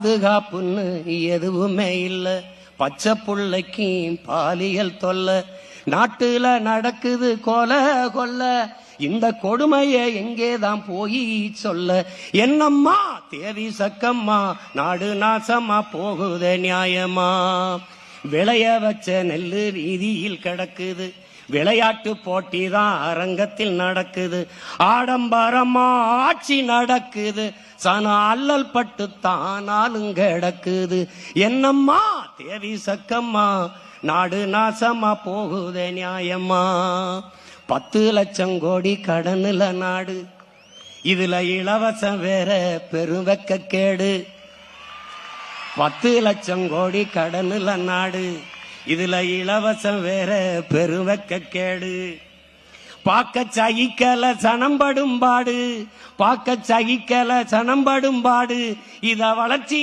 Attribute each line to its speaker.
Speaker 1: பாதுகாப்புன்னு எதுவுமே இல்ல, பச்சை புள்ளைக்கும் பாலியல் தொல்ல, நாட்டுல நடக்குது கொலை கொல்ல, இந்த கொடுமையை எங்கேதான் போய் சொல்ல. என்னம்மா தேவி சக்கம்மா, நாடு நாசமா போகுத நியாயமா? விளைய வச்ச நெல்லு வீதியில் கிடக்குது, விளையாட்டு போட்டி தான் அரங்கத்தில் நடக்குது, ஆடம்பரமா ஆட்சி நடக்குது, சன அல்லல் பட்டு தானாலும் கிடக்குது. என்னம்மா தேவி சக்கம்மா, நாடு நாசமா போகுதே நியாயமா? 10 லட்சம் கோடி கடனுல நாடு, இதுல இலவசம் வேற பெருவெக்க கேடு. 10 லட்சம் கோடி கடனுல நாடு, இதுல இலவசம் வேற பெருவெக்க கேடு. பாக்க சகிக்கல சனம்படும் பாடு, பாக்க சகிக்கல சனம்படும் பாடு, இத வளர்ச்சி